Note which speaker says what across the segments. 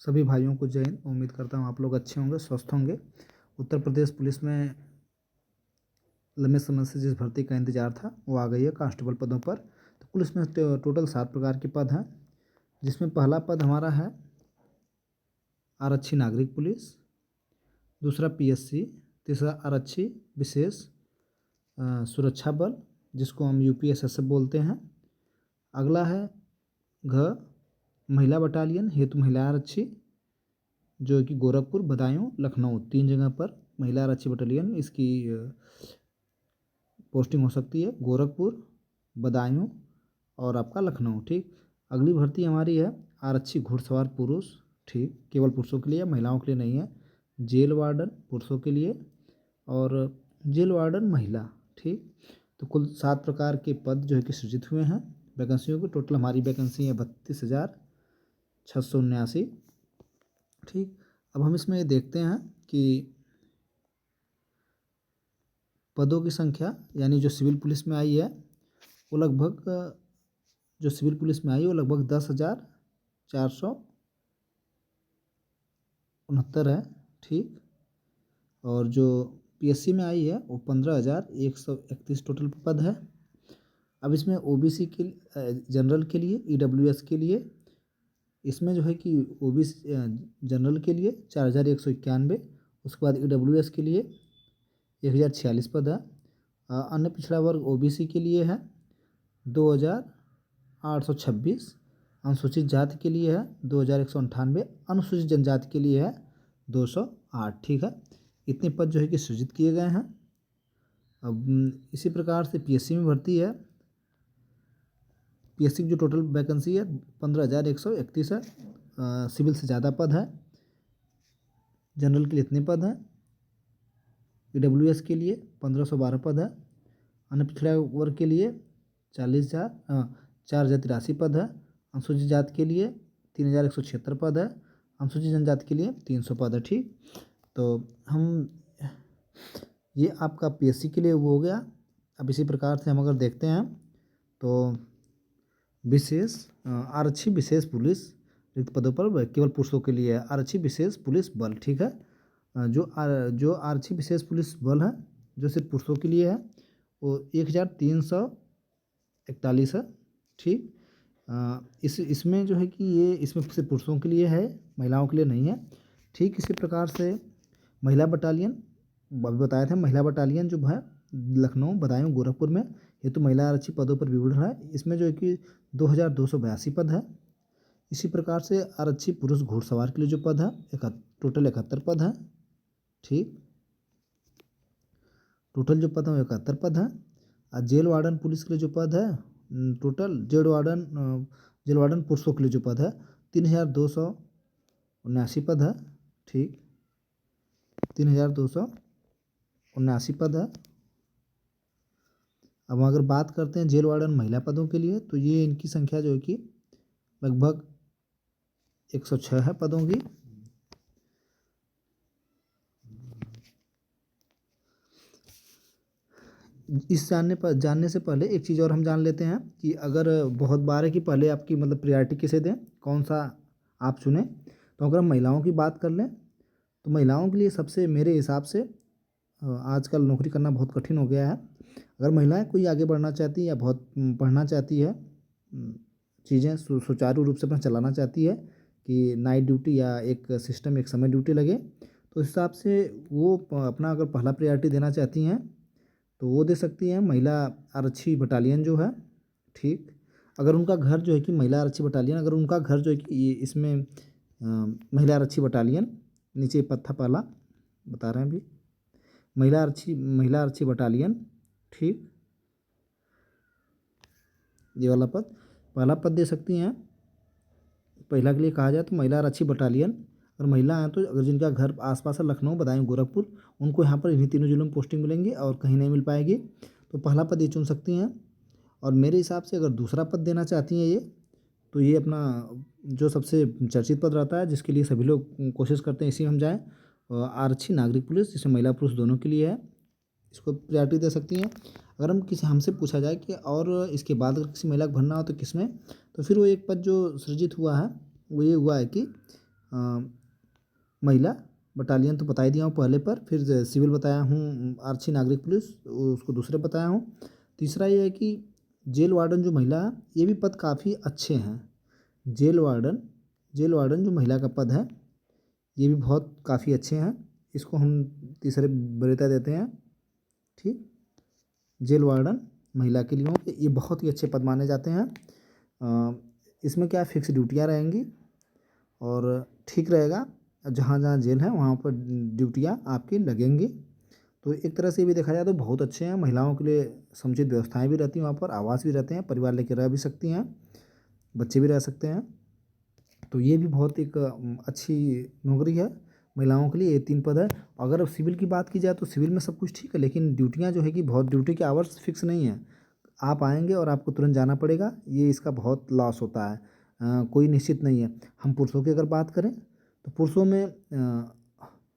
Speaker 1: सभी भाइयों को जय हिंद। उम्मीद करता हूँ आप लोग अच्छे होंगे, स्वस्थ होंगे। उत्तर प्रदेश पुलिस में लंबे समय से जिस भर्ती का इंतजार था वो आ गई है कांस्टेबल पदों पर। तो पुलिस में टोटल 7 प्रकार के पद हैं, जिसमें पहला पद हमारा है आरक्षी नागरिक पुलिस, दूसरा पीएससी, तीसरा आरक्षी विशेष सुरक्षा बल जिसको हम यूपीएसएस बोलते हैं। अगला है घ महिला बटालियन हेतु महिला आरक्षी, जो कि गोरखपुर, बदायूं, लखनऊ 3 जगह पर महिला आरक्षी बटालियन इसकी पोस्टिंग हो सकती है। गोरखपुर, बदायूं और आपका लखनऊ। ठीक, अगली भर्ती हमारी है आरक्षी घुड़सवार पुरुष। ठीक, केवल पुरुषों के लिए, महिलाओं के लिए नहीं है। जेल वार्डन पुरुषों के लिए और जेल वार्डन महिला। ठीक, तो कुल 7 प्रकार के पद जो है कि सृजित हुए हैं। वैकेंसियों की टोटल हमारी वैकेंसी है 32,679। ठीक, अब हम इसमें देखते हैं कि पदों की संख्या यानी जो सिविल पुलिस में आई है वो लगभग 10,469 है। ठीक, और जो पीएससी में आई है वो 15,131 टोटल पद है। अब इसमें ओबीसी के जनरल के लिए, ईडब्ल्यूएस के लिए इसमें जो है कि ओबीसी जनरल के लिए 4,191, उसके बाद ईडब्ल्यूएस के लिए 1,046 पद है। अन्य पिछड़ा वर्ग ओबीसी के लिए है 2,826, अनुसूचित जाति के लिए है 2,198, अनुसूचित जनजाति के लिए है 208। ठीक है, इतने पद जो है कि सृजित किए गए हैं। अब इसी प्रकार से पीएससी में भर्ती है। पीएससी की जो टोटल वैकेंसी है 15,131 है। सिविल से ज़्यादा पद है। जनरल के लिए इतने पद हैं। ईडब्ल्यूएस के लिए 1,512 पद है। अन्य पिछड़ा वर्ग के लिए 4,083 पद है। अनुसूचित जाति के लिए 3,176 पद है। अनुसूचित जनजाति के लिए 300 पद है। ठीक, तो हम ये आपका पीएससी के लिए वो हो गया। अब इसी प्रकार से हम अगर देखते हैं तो विशेष आरक्षी विशेष पुलिस रिक्त पदों पर केवल पुरुषों के लिए है आरक्षी विशेष पुलिस बल। ठीक है, जो आरक्षी विशेष पुलिस बल है जो सिर्फ पुरुषों के लिए है वो 1,341 है। ठीक, इसमें जो है कि ये इसमें सिर्फ पुरुषों के लिए है, महिलाओं के लिए नहीं है। ठीक, इसी प्रकार से महिला बटालियन अभी बताए थे, महिला बटालियन जो है लखनऊ, बदायूं, गोरखपुर में हेतु महिला आरक्षी पदों पर विवरण है। इसमें जो है कि 2,282 पद है। इसी प्रकार से आरक्षी पुरुष घुड़सवार के लिए जो पद है टोटल 71 पद है। ठीक, टोटल जो पद है 71 पद है। और जेल वार्डन पुलिस के लिए जो पद है टोटल जेल वार्डन पुरुषों के लिए जो पद है 3,279 पद है। ठीक, 3,279 पद है। अब अगर बात करते हैं जेल वार्डन महिला पदों के लिए तो ये इनकी संख्या जो है कि लगभग 106 है पदों की। इस जानने से पहले एक चीज़ और हम जान लेते हैं कि अगर बहुत बार है कि पहले आपकी मतलब प्रायोरिटी किसे दें, कौन सा आप चुनें। तो अगर हम महिलाओं की बात कर लें तो महिलाओं के लिए सबसे मेरे हिसाब से आजकल नौकरी करना बहुत कठिन हो गया है। अगर महिलाएं कोई आगे बढ़ना चाहती है या बहुत पढ़ना चाहती है, चीज़ें सुचारू रूप से अपना चलाना चाहती है कि नाइट ड्यूटी या एक सिस्टम एक समय ड्यूटी लगे, तो इस हिसाब से वो अपना अगर पहला प्रायोरिटी देना चाहती हैं तो वो दे सकती हैं महिला आरक्षी बटालियन जो है। ठीक, अगर उनका घर जो है कि महिला आरक्षी बटालियन, अगर उनका घर जो है कि इसमें महिला आरक्षी बटालियन, नीचे पत्था पहला बता रहे हैं अभी, महिला आरक्षी बटालियन। ठीक, ये वाला पद पहला पद दे सकती हैं। महिला के लिए कहा जाए तो महिला आरक्षी बटालियन। और महिला हैं तो अगर जिनका घर आसपास है लखनऊ, बदायूं, गोरखपुर, उनको यहाँ पर इन्हीं तीनों जिलों में पोस्टिंग मिलेंगी और कहीं नहीं मिल पाएगी, तो पहला पद ये चुन सकती हैं। और मेरे हिसाब से अगर दूसरा पद देना चाहती हैं ये, तो ये अपना जो सबसे चर्चित पद रहता है जिसके लिए सभी लोग कोशिश करते हैं इसी में हम जाएँ, आरक्षी नागरिक पुलिस, जिसमें महिला पुरुष दोनों के लिए है, इसको प्रायोरिटी दे सकती हैं। अगर हमसे पूछा जाए कि और इसके बाद अगर किसी महिला को भरना हो तो किसमें, तो फिर वो एक पद जो सृजित हुआ है वो ये हुआ है कि महिला बटालियन तो बता ही दिया हूँ पहले पर, फिर सिविल बताया हूँ, आरक्षी नागरिक पुलिस उसको दूसरे बताया हूँ। तीसरा ये है कि जेल वार्डन जो महिला है, ये भी पद काफ़ी अच्छे हैं। जेल वार्डन जो महिला का पद है, ये भी बहुत काफ़ी अच्छे हैं, इसको हम तीसरे वरीयता देते हैं। ठीक, जेल वार्डन महिला के लिए ये बहुत ही अच्छे पद माने जाते हैं। इसमें क्या फिक्स ड्यूटियाँ रहेंगी और ठीक रहेगा, जहाँ जहाँ जेल है वहाँ पर ड्यूटियाँ आपकी लगेंगी। तो एक तरह से भी देखा जाए तो बहुत अच्छे हैं। महिलाओं के लिए समुचित व्यवस्थाएं भी रहती हैं वहाँ पर, आवास भी रहते हैं, परिवार लेकर रह भी सकती हैं, बच्चे भी रह सकते हैं। तो ये भी बहुत एक अच्छी नौकरी है महिलाओं के लिए। ये 3 पद है। अगर अब सिविल की बात की जाए तो सिविल में सब कुछ ठीक है, लेकिन ड्यूटियाँ जो है कि बहुत, ड्यूटी के आवर्स फिक्स नहीं है। आप आएंगे और आपको तुरंत जाना पड़ेगा, ये इसका बहुत लॉस होता है। कोई निश्चित नहीं है। हम पुरुषों की अगर बात करें तो पुरुषों में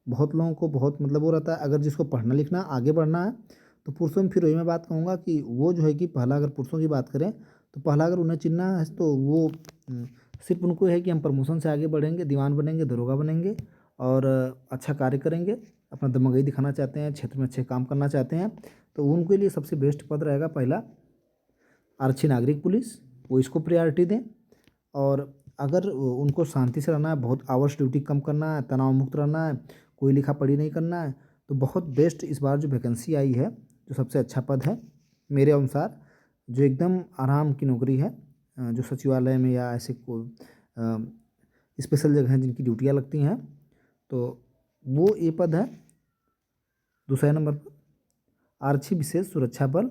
Speaker 1: बहुत लोगों को बहुत मतलब वो रहता है, अगर जिसको पढ़ना लिखना आगे बढ़ना है तो पुरुषों में फिर वही मैं बात कहूँगा कि वो जो है कि पहला, अगर पुरुषों की बात करें तो पहला अगर उन्हें चुनना है तो वो सिर्फ उनको है कि हम प्रमोशन से आगे बढ़ेंगे, दीवान बनेंगे, दरोगा बनेंगे और अच्छा कार्य करेंगे, अपना दमगई दिखाना चाहते हैं, क्षेत्र में अच्छे काम करना चाहते हैं, तो उनके लिए सबसे बेस्ट पद रहेगा पहला आरक्षी नागरिक पुलिस, वो इसको प्रायोरिटी दें। और अगर उनको शांति से रहना है, बहुत आवर्स ड्यूटी कम करना है, तनाव मुक्त रहना है, कोई लिखा पढ़ी नहीं करना है, तो बहुत बेस्ट इस बार जो वैकेंसी आई है, जो सबसे अच्छा पद है मेरे अनुसार, जो एकदम आराम की नौकरी है, जो सचिवालय में या ऐसे को स्पेशल जगह हैं जिनकी ड्यूटियाँ लगती हैं, तो वो ये पद है। दूसरे नंबर पर आरक्षी विशेष सुरक्षा बल,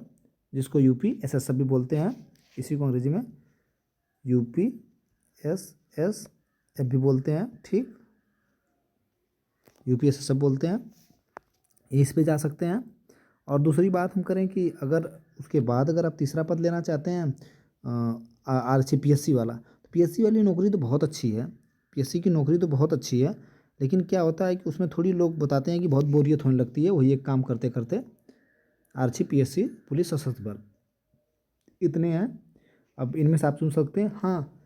Speaker 1: जिसको UPSSF भी बोलते हैं, इसी को अंग्रेजी में UPSSF भी बोलते हैं। ठीक, UPSSF बोलते हैं, इस पे जा सकते हैं। और दूसरी बात हम करें कि अगर उसके बाद अगर आप तीसरा पद लेना चाहते हैं आरक्षी PSC वाला, तो PSC वाली नौकरी तो बहुत अच्छी है, PSC की नौकरी तो बहुत अच्छी है, लेकिन क्या होता है कि उसमें थोड़ी लोग बताते हैं कि बहुत बोरियत होने लगती है वही एक काम करते करते। आरक्षी PSC पुलिस सशस्त्र बल इतने हैं। अब इनमें से आप चुन सकते हैं। हाँ,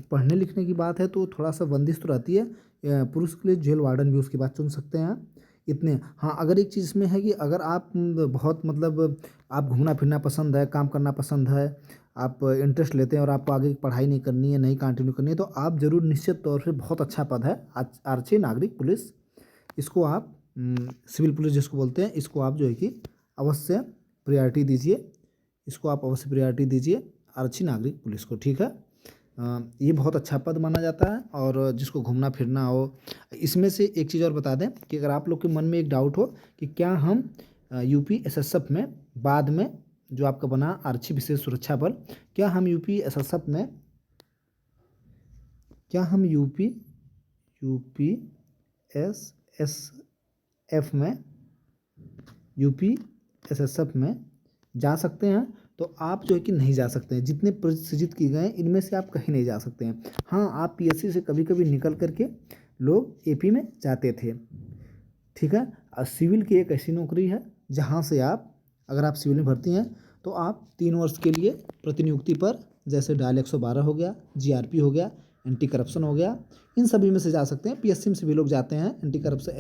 Speaker 1: पढ़ने लिखने की बात है तो थोड़ा सा बंदिश तो रहती है, पुरुष के लिए जेल वार्डन भी उसके बाद चुन सकते हैं इतने। हाँ, अगर एक चीज़ इसमें है कि अगर आप बहुत मतलब आप घूमना फिरना पसंद है, काम करना पसंद है, आप इंटरेस्ट लेते हैं और आपको आगे की पढ़ाई नहीं करनी है, नहीं कंटिन्यू करनी है, तो आप ज़रूर निश्चित तौर से बहुत अच्छा पद है आरक्षी नागरिक पुलिस, इसको आप सिविल पुलिस जिसको बोलते हैं, इसको आप जो है कि अवश्य प्रायोरिटी दीजिए, इसको आप अवश्य प्रायोरिटी दीजिए आरक्षी नागरिक पुलिस को। ठीक है, ये बहुत अच्छा पद माना जाता है। और जिसको घूमना फिरना हो, इसमें से एक चीज़ और बता दें कि अगर आप लोग के मन में एक डाउट हो कि क्या हम UPSSF में बाद में जो आपका बना आरक्षी विशेष सुरक्षा बल, क्या हम UPSSF में, क्या हम UPSSF में UPSSF में जा सकते हैं, तो आप जो है कि नहीं जा सकते हैं। जितने पद सृजित किए गए हैं इनमें से आप कहीं नहीं जा सकते हैं। हाँ, आप PSC से कभी कभी निकल करके लोग AP में जाते थे। ठीक है, सिविल की एक ऐसी नौकरी है जहाँ से आप, अगर आप सिविल में भर्ती हैं तो आप 3 वर्ष के लिए प्रतिनियुक्ति पर, जैसे डायल 112 हो गया, GRP हो गया, एंटी करप्शन हो गया, इन सभी में से जा सकते हैं। PSC में से भी लोग जाते हैं, एंटी करप्शन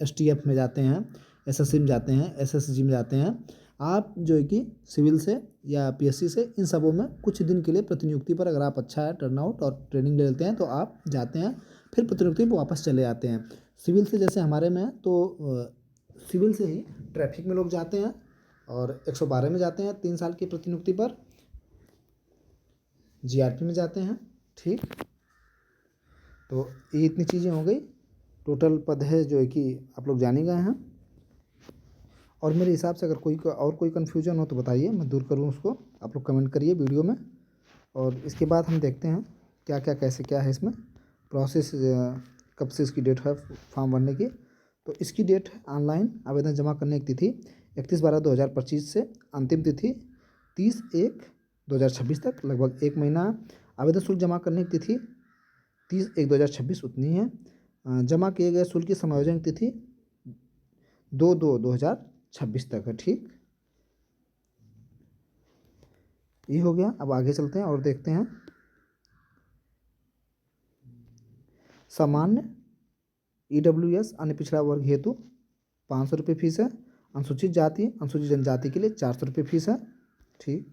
Speaker 1: STF में जाते हैं, SSC में जाते हैं, SSG में जाते हैं। आप जो है कि सिविल से या PSC से इन सबों में कुछ दिन के लिए प्रतिनियुक्ति पर, अगर आप अच्छा है टर्नआउट और ट्रेनिंग ले लेते हैं तो आप जाते हैं, फिर प्रतिनियुक्ति पर वापस चले आते हैं। सिविल से जैसे हमारे में है तो सिविल से ही ट्रैफिक में लोग जाते हैं और 112 में जाते हैं 3 साल की प्रतिनियुक्ति पर, GRP में जाते हैं। ठीक, तो ये इतनी चीज़ें हो गई, टोटल पद है जो है कि आप लोग जाने गए हैं। और मेरे हिसाब से अगर कोई कन्फ्यूजन हो तो बताइए, मैं दूर करूँ उसको, आप लोग कमेंट करिए वीडियो में। और इसके बाद हम देखते हैं क्या क्या कैसे क्या है इसमें प्रोसेस, कब से इसकी डेट है फॉर्म भरने की। तो इसकी डेट है ऑनलाइन आवेदन जमा करने की तिथि 31/12/2025 से, अंतिम तिथि 30/1/2026 तक, लगभग 1 महीना। आवेदन शुल्क जमा करने की तिथि 30/1/2026 उतनी है। जमा किए गए शुल्क की समायोजन तिथि 2/2/2026 तक है। ठीक, ये हो गया। अब आगे चलते हैं और देखते हैं। सामान्य EWS अन्य पिछड़ा वर्ग हेतु 500 रुपये फीस है। अनुसूचित जाति अनुसूचित जनजाति के लिए 400 रुपये फीस है। ठीक,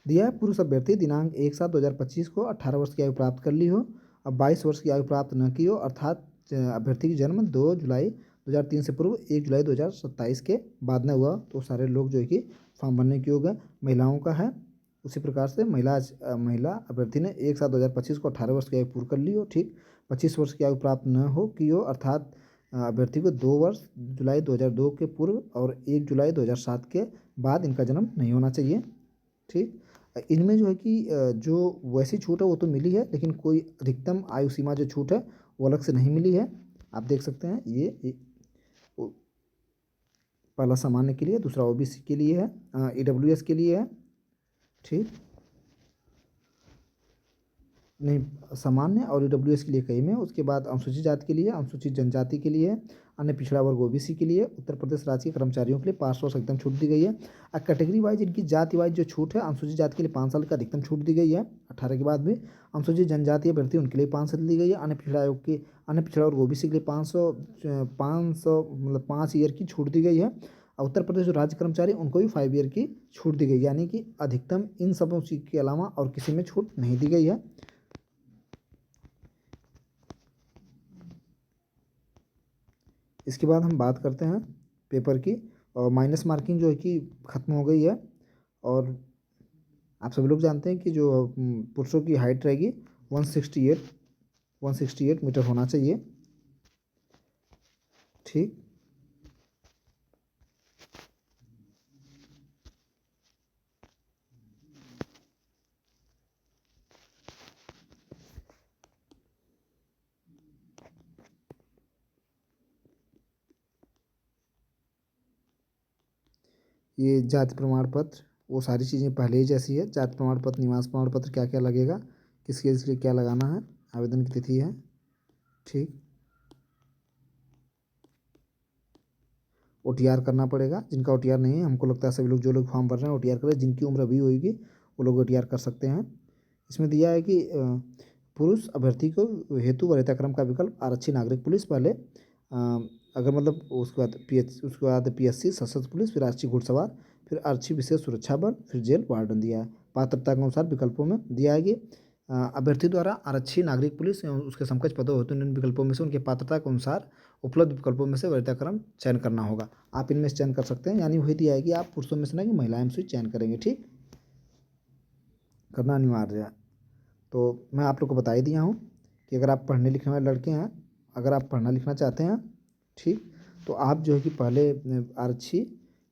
Speaker 1: दिया है पुरुष अभ्यर्थी दिनांक 1/7/2025 को 18 वर्ष की आयु प्राप्त कर ली हो, अब 22 वर्ष की आयु प्राप्त न की हो, अर्थात अभ्यर्थी की जन्म 2 जुलाई 2003 से पूर्व 1 जुलाई 2027 के बाद न हुआ, तो सारे लोग जो है कि फॉर्म भरने के योग्य। महिलाओं का है उसी प्रकार से महिला अभ्यर्थी ने 1/7/2025 को 18 वर्ष की आयु पूरी कर ली हो। ठीक, 25 वर्ष की आयु प्राप्त न हो की हो, अर्थात अभ्यर्थी को 2 वर्ष जुलाई 2002 के पूर्व और 1 जुलाई 2007 के बाद इनका जन्म नहीं होना चाहिए। ठीक, इनमें जो है कि जो वैसी छूट है वो तो मिली है, लेकिन कोई अधिकतम आयु सीमा जो छूट है वो अलग से नहीं मिली है। आप देख सकते हैं ये पहला सामान्य के लिए, दूसरा OBC के लिए है, EWS के लिए है। ठीक, नहीं, सामान्य और EWS के लिए कई में, उसके बाद अनुसूचित जाति के लिए, अनुसूचित जनजाति के लिए, अन्य पिछड़ा वर्ग OBC के लिए, उत्तर प्रदेश राज्य के कर्मचारियों के लिए 5 वर्ष अधिकतम छूट दी गई है। कैटेगरी वाइज इनकी जाति वाइज जो छूट है, अनुसूचित जाति के लिए 5 साल का अधिकतम छूट दी गई है 18 के बाद भी। अनुसूचित जनजाति अभ्यर्थी उनके लिए 5 साल दी गई है। अन्य पिछड़ा वर्ग OBC के लिए 500 मतलब 5 ईयर की छूट दी गई है। और उत्तर प्रदेश जो राज्य कर्मचारी उनको भी 5 ईयर की छूट दी गई, यानी कि अधिकतम इन सबों के अलावा और किसी में छूट नहीं दी गई है। इसके बाद हम बात करते हैं पेपर की, और माइनस मार्किंग जो है कि ख़त्म हो गई है। और आप सभी लोग जानते हैं कि जो पुरुषों की हाइट रहेगी 168 मीटर होना चाहिए। ठीक, ये जाति प्रमाण पत्र वो सारी चीज़ें पहले ही जैसी है। जाति प्रमाण पत्र, निवास प्रमाण पत्र क्या क्या लगेगा, किसके लिए क्या लगाना है, आवेदन की तिथि है। ठीक, OTR करना पड़ेगा। जिनका OTR नहीं है, हमको लगता है सभी लोग जो लोग फॉर्म भर रहे हैं OTR करें, जिनकी उम्र अभी होगी वो लोग OTR कर सकते हैं। इसमें दिया है कि पुरुष अभ्यर्थी को हेतु वरीयता क्रम का विकल्प आरक्षी नागरिक पुलिस पहले, अगर मतलब उसके बाद PSC सशस्त्र पुलिस, फिर आरक्षी घुड़सवार, फिर आरक्षी विशेष सुरक्षा बल, फिर जेल वार्डन दिया है। पात्रता के अनुसार विकल्पों में दिया है कि अभ्यर्थी द्वारा आरक्षी नागरिक पुलिस एवं उसके समकक्ष पदों हेतु इन विकल्पों में से उनके पात्रता के अनुसार उपलब्ध विकल्पों में से वरीयता क्रम चयन करना होगा। आप इनमें से चयन कर सकते हैं, यानी वही दिया है कि आप पुरुषों में से ना कि महिलाएं से चयन करेंगे। ठीक, करना अनिवार्य है। तो मैं आप लोग को बता ही दिया हूँ कि अगर आप पढ़ने लिखने वाले लड़के हैं, अगर आप पढ़ना लिखना चाहते हैं, ठीक, तो आप जो है कि पहले आरक्षी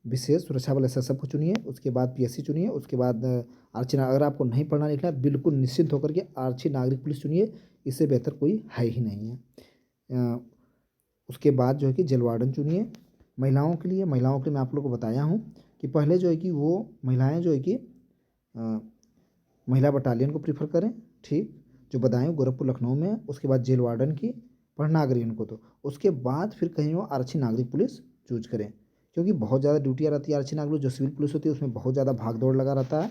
Speaker 1: विशेष सुरक्षा बल SSF को चुनिए, उसके बाद PSC चुनिए, उसके बाद आरक्षी। अगर आपको नहीं पढ़ना लिखना है, बिल्कुल निश्चिंत होकर के आरक्षी नागरिक पुलिस चुनिए, इससे बेहतर कोई है ही नहीं है। उसके बाद जो है कि जेल वार्डन चुनिए। महिलाओं के लिए मैं आप लोग को बताया हूँ कि पहले जो है कि वो महिलाएँ जो है कि महिला बटालियन को प्रीफर करें। ठीक, जो बताएँ गोरखपुर लखनऊ में, उसके बाद जेल वार्डन की पढ़ना अगर इनको, तो उसके बाद फिर कहीं वो आरक्षी नागरिक पुलिस चूज करें, क्योंकि बहुत ज़्यादा ड्यूटियाँ रहती है आरक्षी नागरिक। जो सिविल पुलिस होती है उसमें बहुत ज़्यादा भाग दौड़ लगा रहता है,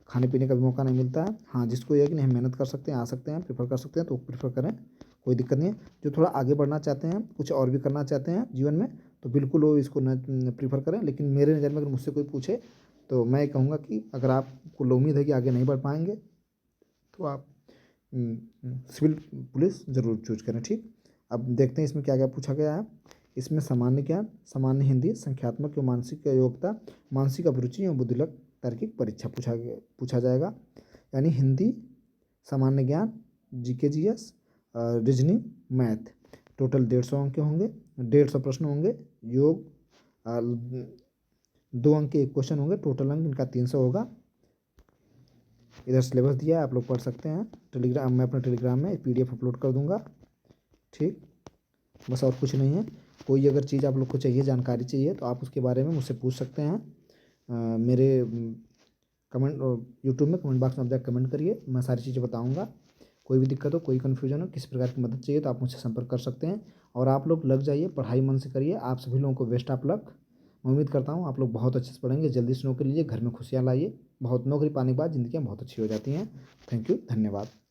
Speaker 1: खाने पीने का भी मौका नहीं मिलता है। हाँ, जिसको ये है कि नहीं मेहनत कर सकते हैं, आ सकते हैं, प्रेफर कर सकते हैं, तो प्रेफर करें, कोई दिक्कत नहीं है। जो थोड़ा आगे बढ़ना चाहते हैं, कुछ और भी करना चाहते हैं जीवन में, तो बिल्कुल वो इसको न प्रीफर करें। लेकिन मेरे नज़र में अगर मुझसे कोई पूछे तो मैं कहूँगा कि अगर आपको उम्मीद है कि आगे नहीं बढ़ पाएंगे, तो आप सिविल पुलिस ज़रूर चूज करें। ठीक, अब देखते हैं इसमें क्या क्या पूछा गया है। इसमें सामान्य ज्ञान, सामान्य हिंदी, संख्यात्मक एवं मानसिक योग्यता, मानसिक अभिरुचि एवं बुद्धिलक तार्किक परीक्षा पूछा जाएगा। यानी हिंदी, सामान्य ज्ञान, GK GS, reasoning, math, total 150 अंक के होंगे, 150 प्रश्न होंगे। योग 2 अंक के 1 क्वेश्चन होंगे, टोटल अंक इनका 300 होगा। इधर सिलेबस दिया है, आप लोग पढ़ सकते हैं। टेलीग्राम, मैं अपने टेलीग्राम में PDF अपलोड कर दूंगा। ठीक, बस और कुछ नहीं है। कोई अगर चीज़ आप लोग को चाहिए, जानकारी चाहिए, तो आप उसके बारे में मुझसे पूछ सकते हैं। मेरे कमेंट यूट्यूब में कमेंट बॉक्स में आप जाकर कमेंट करिए, मैं सारी चीज़ें बताऊंगा। कोई भी दिक्कत हो, कोई कन्फ्यूजन हो, किसी प्रकार की मदद चाहिए तो आप मुझसे संपर्क कर सकते हैं। और आप लोग लग जाइए, पढ़ाई मन से करिए। आप सभी लोगों को बेस्ट ऑफ लक। मैं उम्मीद करता हूँ आप लोग बहुत अच्छे से पढ़ेंगे, जल्दी से नौकरी लीजिए, घर में खुशियाँ लाइए। बहुत नौकरी पाने के बाद ज़िंदगियाँ बहुत अच्छी हो जाती हैं। थैंक यू, धन्यवाद।